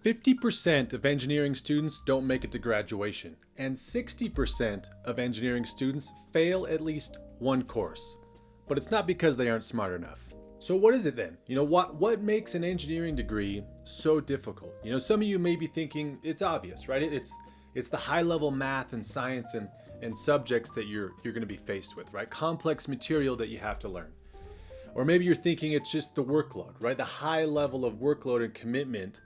50% of engineering students don't make it to graduation, and 60% of engineering students fail at least one course. But it's not because they aren't smart enough. So what is it then? What makes an engineering degree so difficult? Some of you may be thinking it's obvious, right? It's the high level math and science and subjects that you're going to be faced with, right? Complex material that you have to learn. Or maybe you're thinking it's just the workload, right? The high level of workload and commitment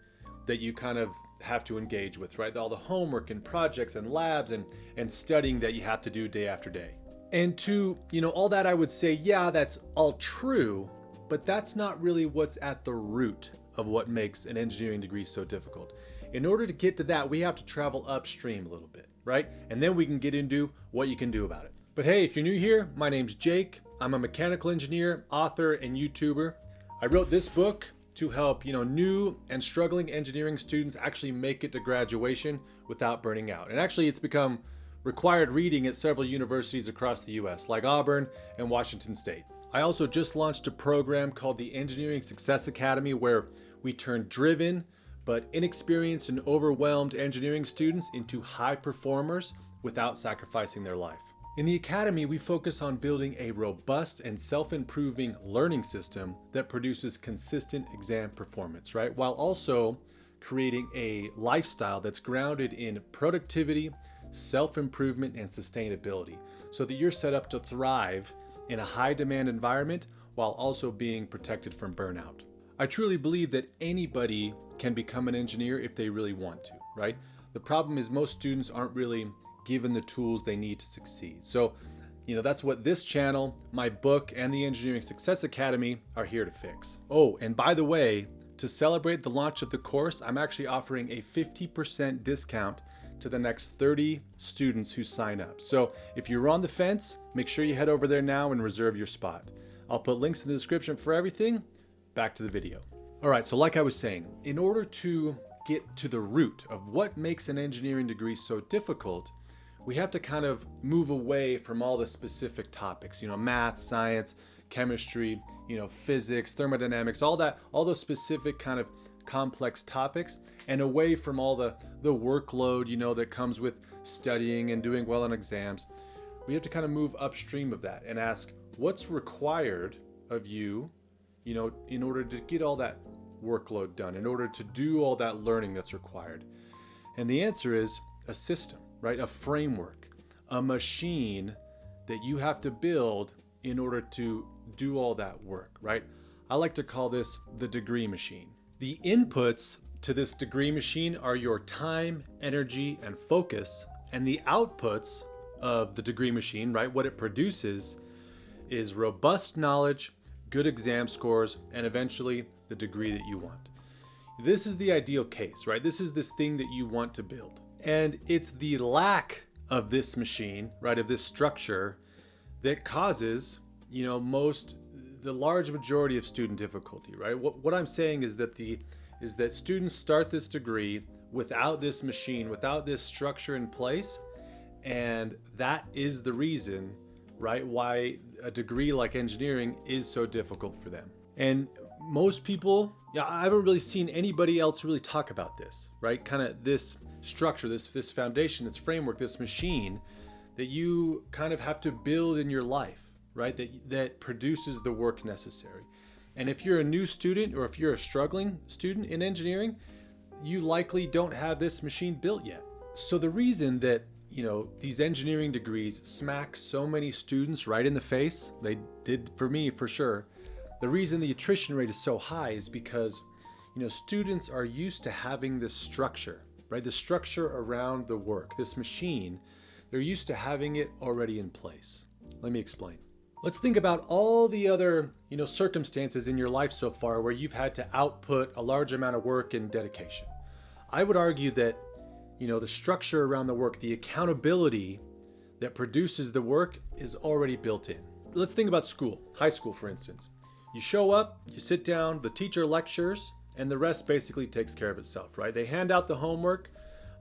that you kind of have to engage with, right? All the homework and projects and labs and studying that you have to do day after day. And to, all that I would say, yeah, that's all true, but that's not really what's at the root of what makes an engineering degree so difficult. In order to get to that, we have to travel upstream a little bit, right? And then we can get into what you can do about it. But hey, if you're new here, my name's Jake. I'm a mechanical engineer, author, and YouTuber. I wrote this book to help, new and struggling engineering students actually make it to graduation without burning out. And actually, it's become required reading at several universities across the US, like Auburn and Washington State. I also just launched a program called the Engineering Success Academy, where we turn driven but inexperienced and overwhelmed engineering students into high performers without sacrificing their life. In the Academy, we focus on building a robust and self-improving learning system that produces consistent exam performance, right? While also creating a lifestyle that's grounded in productivity, self-improvement, and sustainability, so that you're set up to thrive in a high-demand environment while also being protected from burnout. I truly believe that anybody can become an engineer if they really want to, right? The problem is most students aren't really given the tools they need to succeed. So, that's what this channel, my book, and the Engineering Success Academy are here to fix. Oh, and by the way, to celebrate the launch of the course, I'm actually offering a 50% discount to the next 30 students who sign up. So if you're on the fence, make sure you head over there now and reserve your spot. I'll put links in the description for everything. Back to the video. All right, so like I was saying, in order to get to the root of what makes an engineering degree so difficult, we have to kind of move away from all the specific topics, math, science, chemistry, physics, thermodynamics, all those specific kind of complex topics, and away from all the workload, that comes with studying and doing well on exams. We have to kind of move upstream of that and ask what's required of you, in order to get all that workload done, in order to do all that learning that's required. And the answer is a system. Right? A framework, a machine that you have to build in order to do all that work, right? I like to call this the degree machine. The inputs to this degree machine are your time, energy, and focus, and the outputs of the degree machine, right? What it produces is robust knowledge, good exam scores, and eventually the degree that you want. This is the ideal case, right? This is this thing that you want to build. And it's the lack of this machine, right, of this structure that causes, the large majority of student difficulty, right? What I'm saying is that students start this degree without this machine, without this structure in place, and that is the reason, right, why a degree like engineering is so difficult for them. And most people, I haven't really seen anybody else really talk about this, right? Kind of this structure, this foundation, this framework, this machine that you kind of have to build in your life, right? That produces the work necessary. And if you're a new student or if you're a struggling student in engineering, you likely don't have this machine built yet. So the reason that, these engineering degrees smack so many students right in the face, they did for me for sure. The reason the attrition rate is so high is because, students are used to having this structure, right? The structure around the work, this machine, they're used to having it already in place. Let me explain. Let's think about all the other, circumstances in your life so far where you've had to output a large amount of work and dedication. I would argue that, the structure around the work, the accountability that produces the work is already built in. Let's think about school, high school, for instance. You show up, you sit down, the teacher lectures, and the rest basically takes care of itself, right? They hand out the homework.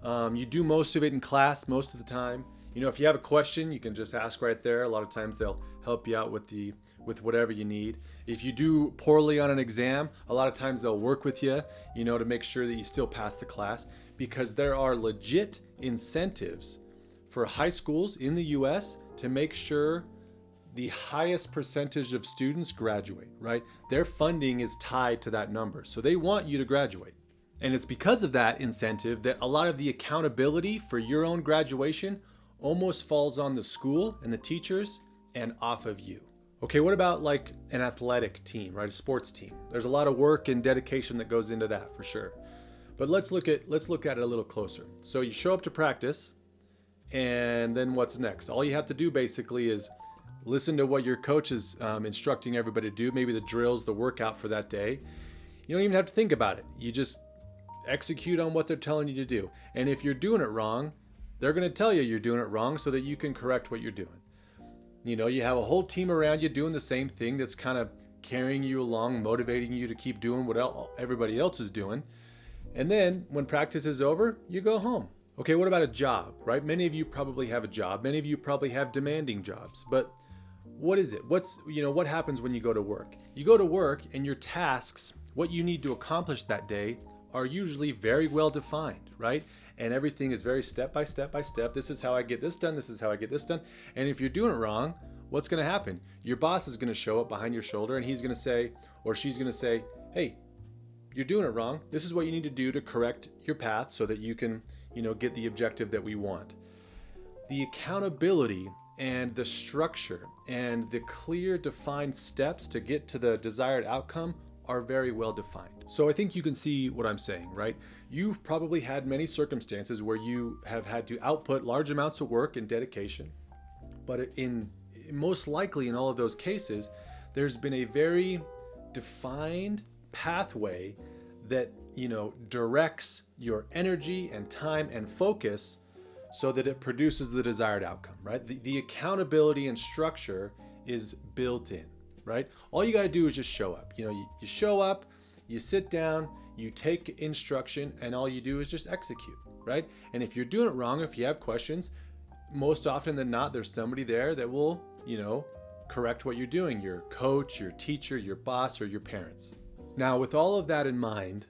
You do most of it in class most of the time. If you have a question, you can just ask right there. A lot of times they'll help you out with whatever you need. If you do poorly on an exam, a lot of times they'll work with you, to make sure that you still pass the class, because there are legit incentives for high schools in the US to make sure the highest percentage of students graduate, right? Their funding is tied to that number. So they want you to graduate. And it's because of that incentive that a lot of the accountability for your own graduation almost falls on the school and the teachers and off of you. Okay, what about like an athletic team, right? A sports team. There's a lot of work and dedication that goes into that for sure. But let's look at it a little closer. So you show up to practice, and then what's next? All you have to do basically is listen to what your coach is instructing everybody to do, maybe the drills, the workout for that day. You don't even have to think about it. You just execute on what they're telling you to do. And if you're doing it wrong, they're going to tell you you're doing it wrong so that you can correct what you're doing. You have a whole team around you doing the same thing that's kind of carrying you along, motivating you to keep doing what everybody else is doing. And then when practice is over, you go home. Okay, what about a job, right? Many of you probably have a job. Many of you probably have demanding jobs. But what is it? What happens when you go to work? You go to work and your tasks, what you need to accomplish that day, are usually very well defined, right? And everything is very step by step by step. This is how I get this done. This is how I get this done. And if you're doing it wrong, what's going to happen? Your boss is going to show up behind your shoulder and he's going to say, or she's going to say, hey, you're doing it wrong. This is what you need to do to correct your path so that you can, get the objective that we want. The accountability and the structure and the clear defined steps to get to the desired outcome are very well defined. So I think you can see what I'm saying, right? You've probably had many circumstances where you have had to output large amounts of work and dedication, but most likely in all of those cases, there's been a very defined pathway that, directs your energy and time and focus so that it produces the desired outcome, right? The accountability and structure is built in, right? All you got to do is just show up. You show up, you sit down, you take instruction, and all you do is just execute, right? And if you're doing it wrong, if you have questions, most often than not, there's somebody there that will, correct what you're doing, your coach, your teacher, your boss, or your parents. Now, with all of that in mind,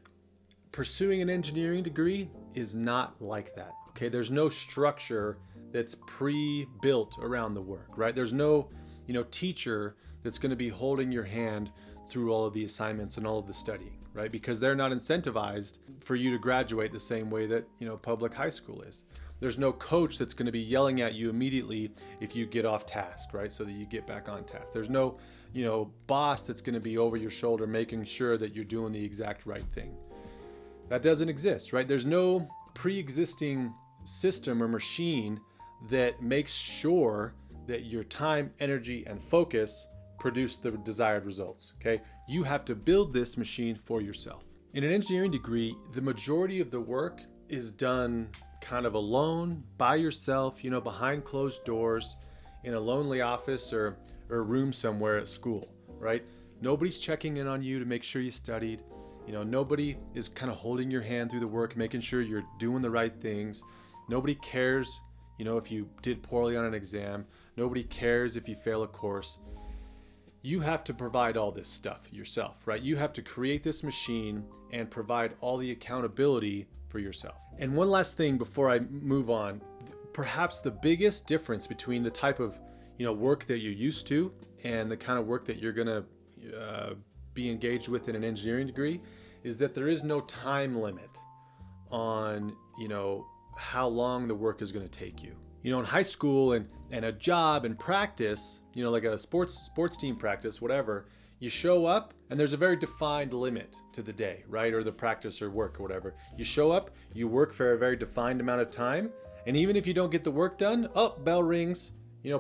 pursuing an engineering degree is not like that, okay? There's no structure that's pre-built around the work, right? There's no, teacher that's going to be holding your hand through all of the assignments and all of the studying, right? Because they're not incentivized for you to graduate the same way that, public high school is. There's no coach that's going to be yelling at you immediately if you get off task, right? So that you get back on task. There's no, boss that's going to be over your shoulder making sure that you're doing the exact right thing. That doesn't exist, right? There's no pre-existing system or machine that makes sure that your time, energy, and focus produce the desired results, okay? You have to build this machine for yourself. In an engineering degree, the majority of the work is done kind of alone, by yourself, behind closed doors, in a lonely office or room somewhere at school, right? Nobody's checking in on you to make sure you studied. Nobody is kind of holding your hand through the work, making sure you're doing the right things. Nobody cares, if you did poorly on an exam. Nobody cares if you fail a course. You have to provide all this stuff yourself, right? You have to create this machine and provide all the accountability for yourself. And one last thing before I move on, perhaps the biggest difference between the type of, work that you're used to and the kind of work that you're going to be engaged with in an engineering degree is that there is no time limit on, how long the work is going to take you. In high school and a job and practice, like a sports team practice, whatever, you show up and there's a very defined limit to the day, right? Or the practice or work or whatever. You show up, you work for a very defined amount of time. And even if you don't get the work done, bell rings,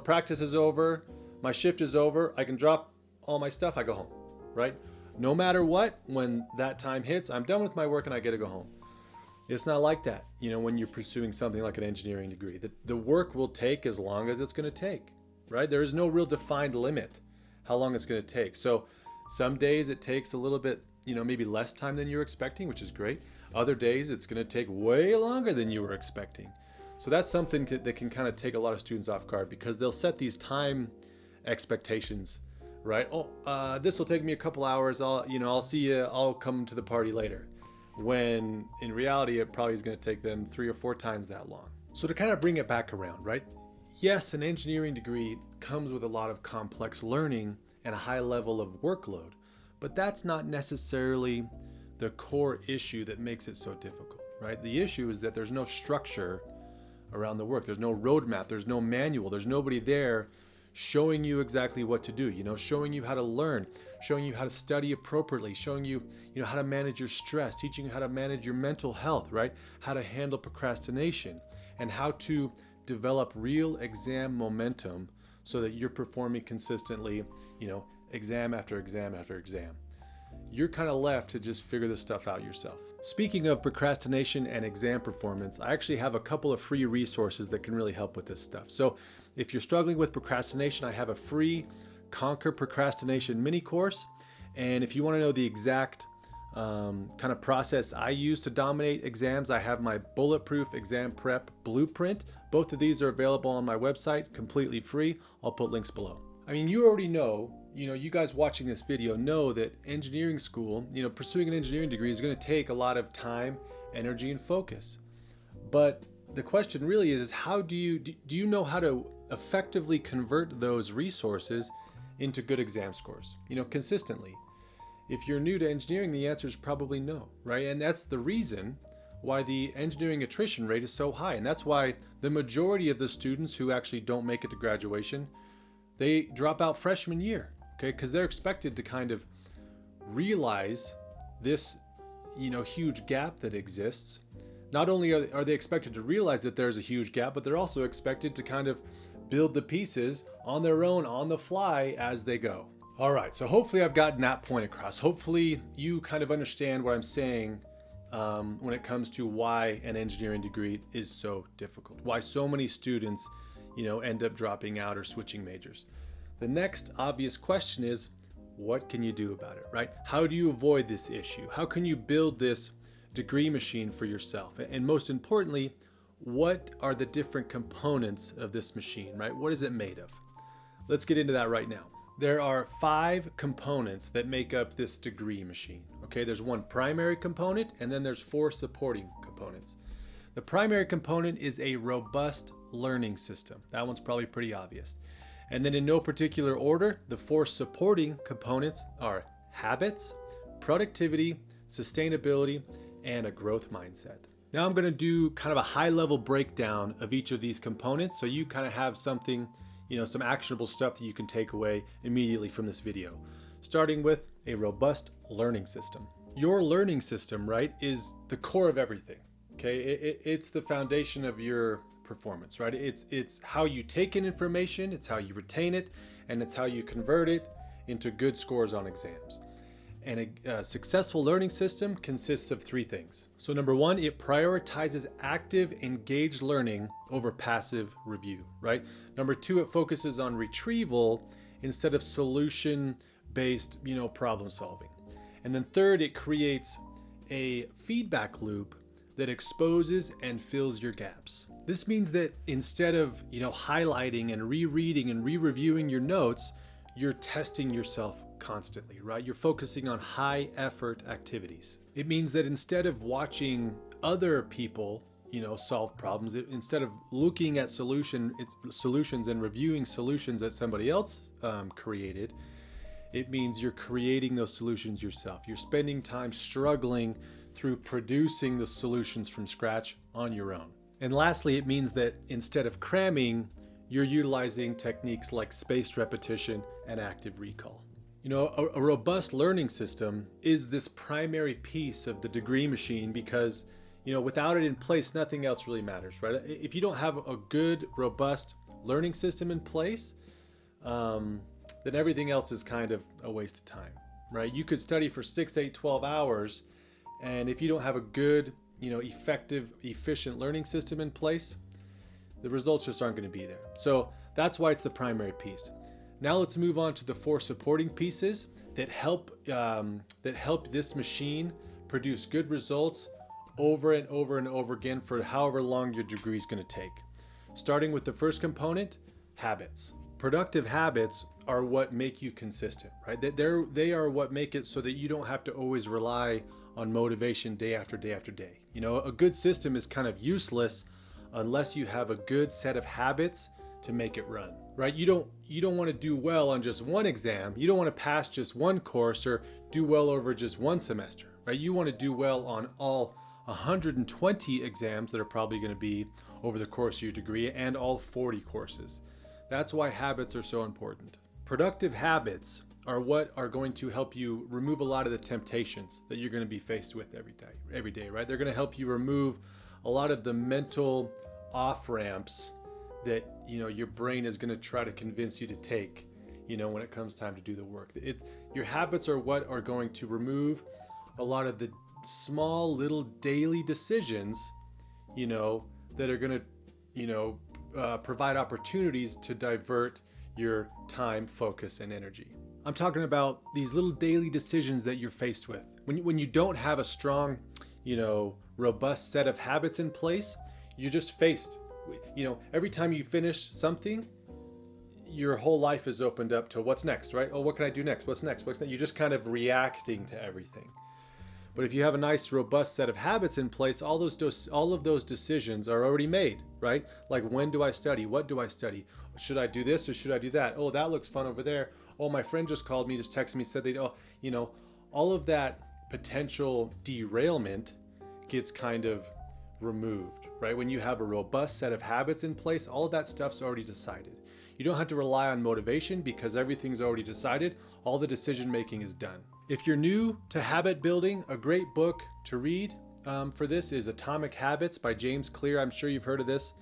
practice is over, my shift is over, I can drop all my stuff, I go home, right? No matter what, when that time hits, I'm done with my work and I get to go home. It's not like that, when you're pursuing something like an engineering degree. The work will take as long as it's going to take, right? There is no real defined limit how long it's going to take. So some days it takes a little bit, maybe less time than you're expecting, which is great. Other days it's going to take way longer than you were expecting. So that's something that can kind of take a lot of students off guard, because they'll set these time expectations, right? Oh, this will take me a couple hours. I'll see you. I'll come to the party later. When in reality, it probably is going to take them 3 or 4 times that long. So to kind of bring it back around, right? Yes, an engineering degree comes with a lot of complex learning and a high level of workload, but that's not necessarily the core issue that makes it so difficult, right? The issue is that there's no structure around the work. There's no roadmap. There's no manual. There's nobody there showing you exactly what to do, showing you how to learn, showing you how to study appropriately, showing you, how to manage your stress, teaching you how to manage your mental health, right? How to handle procrastination, and how to develop real exam momentum so that you're performing consistently, exam after exam after exam. You're kind of left to just figure this stuff out yourself. Speaking of procrastination and exam performance, I actually have a couple of free resources that can really help with this stuff. So if you're struggling with procrastination, I have a free Conquer Procrastination mini course. And if you want to know the exact kind of process I use to dominate exams, I have my Bulletproof Exam Prep Blueprint. Both of these are available on my website, completely free. I'll put links below. I mean, you already know, you guys watching this video know that engineering school, pursuing an engineering degree is going to take a lot of time, energy, and focus. But the question really is how do you know how to effectively convert those resources into good exam scores, consistently? If you're new to engineering, the answer is probably no, right? And that's the reason why the engineering attrition rate is so high. And that's why the majority of the students who actually don't make it to graduation, they drop out freshman year, okay? Because they're expected to kind of realize this, huge gap that exists. Not only are they expected to realize that there's a huge gap, but they're also expected to kind of build the pieces on their own, on the fly, as they go. All right, so hopefully I've gotten that point across. Hopefully you kind of understand what I'm saying when it comes to why an engineering degree is so difficult, why so many students, end up dropping out or switching majors. The next obvious question is, what can you do about it, right? How do you avoid this issue? How can you build this degree machine for yourself? And most importantly, what are the different components of this machine, right? What is it made of? Let's get into that right now. There are 5 components that make up this degree machine, okay? There's one primary component, and then there's 4 supporting components. The primary component is a robust learning system. That one's probably pretty obvious. And then in no particular order, the 4 supporting components are habits, productivity, sustainability, and a growth mindset. Now I'm going to do kind of a high-level breakdown of each of these components so you kind of have something, some actionable stuff that you can take away immediately from this video. Starting with a robust learning system. Your learning system, right, is the core of everything, okay? It's the foundation of your performance, right? It's how you take in information, it's how you retain it, and it's how you convert it into good scores on exams. And a successful learning system consists of 3 things. So number 1, it prioritizes active, engaged learning over passive review, right? Number 2, it focuses on retrieval instead of solution-based, problem solving. And then third, it creates a feedback loop that exposes and fills your gaps. This means that instead of, highlighting and rereading and re-reviewing your notes, you're testing yourself constantly, right? You're focusing on high effort activities. It means that instead of watching other people, solve problems, instead of looking at solutions and reviewing solutions that somebody else created, it means you're creating those solutions yourself. You're spending time struggling through producing the solutions from scratch on your own. And lastly, it means that instead of cramming, you're utilizing techniques like spaced repetition and active recall. A robust learning system is this primary piece of the degree machine because, without it in place, nothing else really matters, right? If you don't have a good, robust learning system in place, then everything else is kind of a waste of time, right? You could study for 6, 8, 12 hours, and if you don't have a good, effective, efficient learning system in place, the results just aren't going to be there. So that's why it's the primary piece. Now let's move on to the 4 supporting pieces that help this machine produce good results over and over and over again for however long your degree is going to take. Starting with the first component, habits. Productive habits are what make you consistent, right? They are what make it so that you don't have to always rely on motivation day after day after day. You know, a good system is kind of useless unless you have a good set of habits to make it run, right? You don't want to do well on just one exam. You don't want to pass just one course or do well over just one semester, right? You want to do well on all 120 exams that are probably going to be over the course of your degree and all 40 courses. That's why habits are so important. Productive habits are what are going to help you remove a lot of the temptations that you're going to be faced with every day, right? They're going to help you remove a lot of the mental off-ramps that, you know, your brain is going to try to convince you to take, you know, when it comes time to do the work. Your habits are what are going to remove a lot of the small little daily decisions, you know, that are going to, you know, provide opportunities to divert your time, focus, and energy. I'm talking about these little daily decisions that you're faced with. When you don't have a strong, you know, robust set of habits in place, you're just faced, you know, every time you finish something, your whole life is opened up to what's next, right? Oh, what can I do next? What's next? What's next? You're just kind of reacting to everything. But if you have a nice, robust set of habits in place, all of those decisions are already made, right? Like, when do I study? What do I study? Should I do this or should I do that? Oh, that looks fun over there. Oh, my friend just called me, just texted me, said they, oh, you know, all of that potential derailment gets kind of removed, right? When you have a robust set of habits in place, all of that stuff's already decided. You don't have to rely on motivation because everything's already decided. All the decision making is done. If you're new to habit building, a great book to read for this is Atomic Habits by James Clear. I'm sure you've heard of this.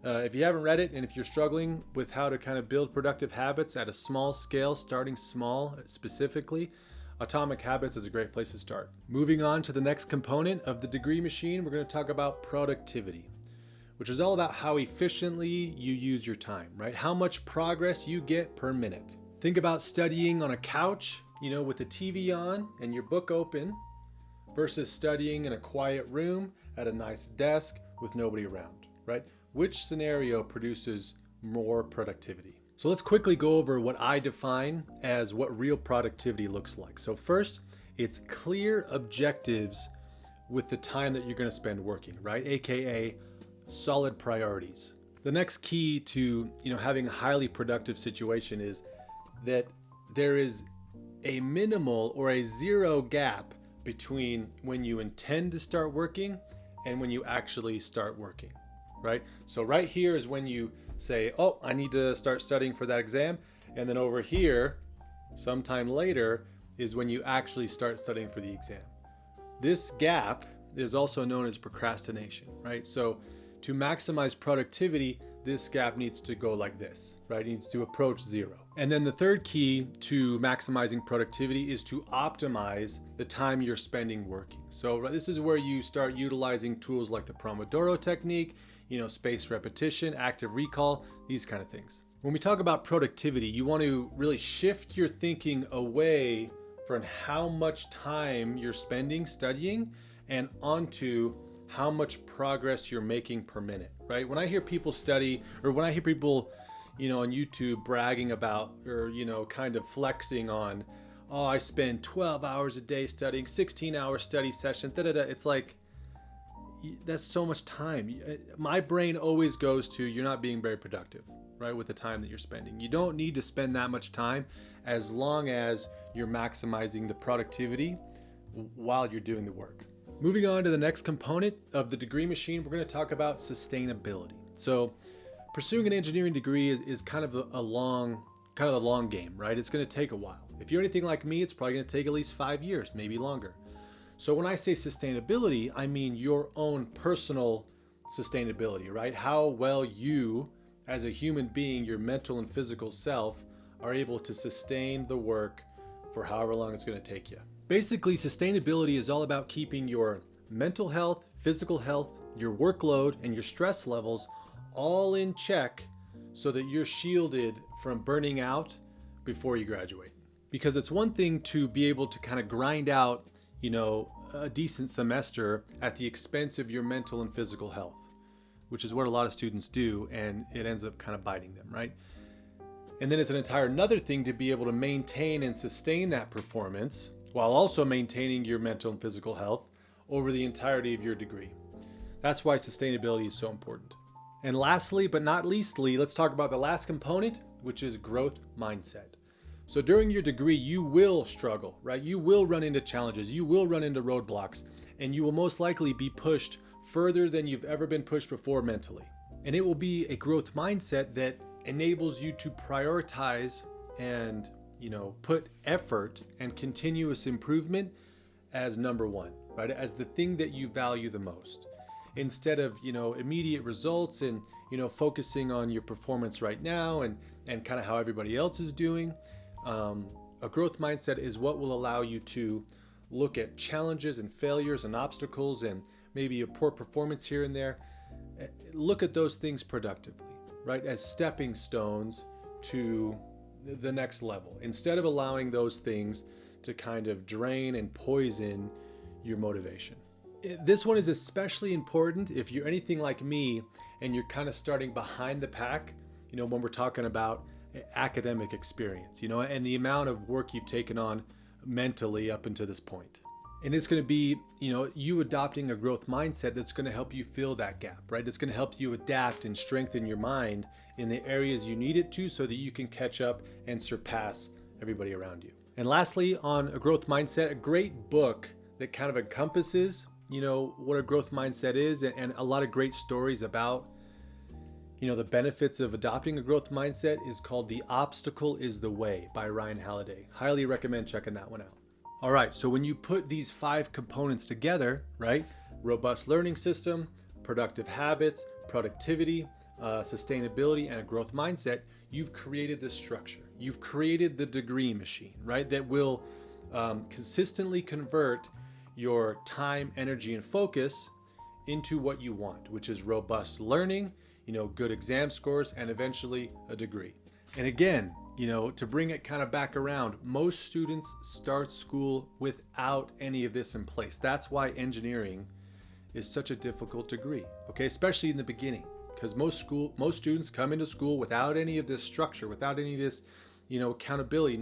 If you haven't read it, and if you're struggling with how to kind of build productive habits at a small scale, starting small specifically, Atomic Habits is a great place to start. Moving on to the next component of the degree machine, we're going to talk about productivity, which is all about how efficiently you use your time, right? How much progress you get per minute. Think about studying on a couch, you know, with the TV on and your book open, versus studying in a quiet room at a nice desk with nobody around, right? Which scenario produces more productivity? So let's quickly go over what I define as what real productivity looks like. So first, it's clear objectives with the time that you're going to spend working, right? AKA solid priorities. The next key to, you know, having a highly productive situation is that there is a minimal or a zero gap between when you intend to start working and when you actually start working, right? So right here is when you say, oh, I need to start studying for that exam. And then over here, sometime later, is when you actually start studying for the exam. This gap is also known as procrastination, right? So to maximize productivity, this gap needs to go like this, right? It needs to approach zero. And then the third key to maximizing productivity is to optimize the time you're spending working. So this is where you start utilizing tools like the Pomodoro technique, you know, spaced repetition, active recall, these kind of things. When we talk about productivity, you want to really shift your thinking away from how much time you're spending studying and onto how much progress you're making per minute, right? When I hear people study, or when I hear people, you know, on YouTube bragging about, or, you know, kind of flexing on, oh, I spend 12 hours a day studying, 16-hour study session, it's like, that's so much time. My brain always goes to, you're not being very productive, right, with the time that you're spending. You don't need to spend that much time as long as you're maximizing the productivity while you're doing the work. Moving on to the next component of the degree machine, we're going to talk about sustainability. So pursuing an engineering degree is kind of a long game, right? It's going to take a while. If you're anything like me, it's probably going to take at least 5 years, maybe longer. So when I say sustainability, I mean your own personal sustainability, right? How well you, as a human being, your mental and physical self, are able to sustain the work for however long it's going to take you. Basically, sustainability is all about keeping your mental health, physical health, your workload, and your stress levels all in check so that you're shielded from burning out before you graduate. Because it's one thing to be able to kind of grind out, you know, a decent semester at the expense of your mental and physical health, which is what a lot of students do, and it ends up kind of biting them, right? And then it's an entire another thing to be able to maintain and sustain that performance while also maintaining your mental and physical health over the entirety of your degree. That's why sustainability is so important. And lastly, but not leastly, let's talk about the last component, which is growth mindset. So during your degree, you will struggle, right? You will run into challenges, you will run into roadblocks, and you will most likely be pushed further than you've ever been pushed before mentally. And it will be a growth mindset that enables you to prioritize and, put effort and continuous improvement as number one, right? As the thing that you value the most. Instead of, immediate results and, focusing on your performance right now and kind of how everybody else is doing. A growth mindset is what will allow you to look at challenges and failures and obstacles and maybe a poor performance here and there. Look at those things productively, right? As stepping stones to the next level, instead of allowing those things to kind of drain and poison your motivation. This one is especially important if you're anything like me and you're kind of starting behind the pack, when we're talking about academic experience, and the amount of work you've taken on mentally up until this point. And it's going to be, you adopting a growth mindset that's going to help you fill that gap, right? It's going to help you adapt and strengthen your mind in the areas you need it to so that you can catch up and surpass everybody around you. And lastly, on a growth mindset, a great book that kind of encompasses, what a growth mindset is and a lot of great stories about, the benefits of adopting a growth mindset is called The Obstacle is the Way by Ryan Halliday. Highly recommend checking that one out. All right, so when you put these 5 components together, right? Robust learning system, productive habits, productivity, sustainability, and a growth mindset, you've created this structure. You've created the degree machine, right? That will consistently convert your time, energy, and focus into what you want, which is robust learning, good exam scores, and eventually a degree. And again, to bring it kind of back around, most students start school without any of this in place. That's why engineering is such a difficult degree, okay? Especially in the beginning, because most students come into school without any of this structure, without any of this, accountability,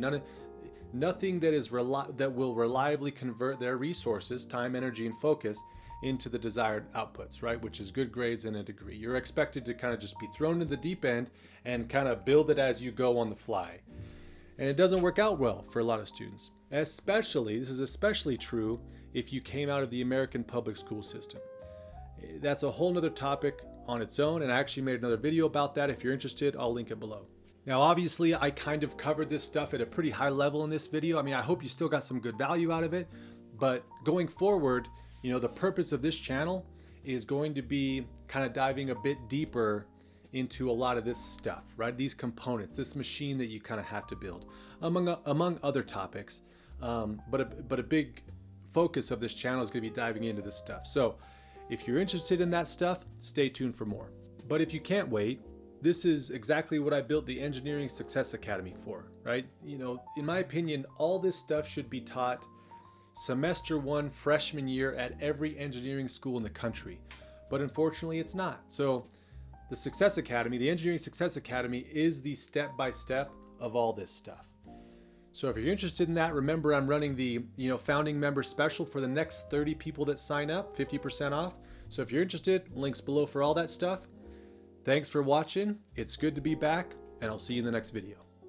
nothing that will reliably convert their resources, time, energy, and focus into the desired outputs, right? Which is good grades and a degree. You're expected to kind of just be thrown into the deep end and kind of build it as you go on the fly. And it doesn't work out well for a lot of students. This is especially true if you came out of the American public school system. That's a whole nother topic on its own, and I actually made another video about that. If you're interested, I'll link it below. Now, obviously, I kind of covered this stuff at a pretty high level in this video. I hope you still got some good value out of it, but going forward, the purpose of this channel is going to be kind of diving a bit deeper into a lot of this stuff, right? These components, this machine that you kind of have to build, among other topics. But a big focus of this channel is going to be diving into this stuff. So if you're interested in that stuff, stay tuned for more. But if you can't wait, this is exactly what I built the Engineering Success Academy for, right? In my opinion, all this stuff should be taught semester 1 freshman year at every engineering school in the country. But unfortunately, it's not. So the Success Academy, the Engineering Success Academy, is the step-by-step of all this stuff. So if you're interested in that, remember I'm running the founding member special for the next 30 people that sign up, 50% off. So if you're interested, links below for all that stuff. Thanks for watching. It's good to be back, and I'll see you in the next video.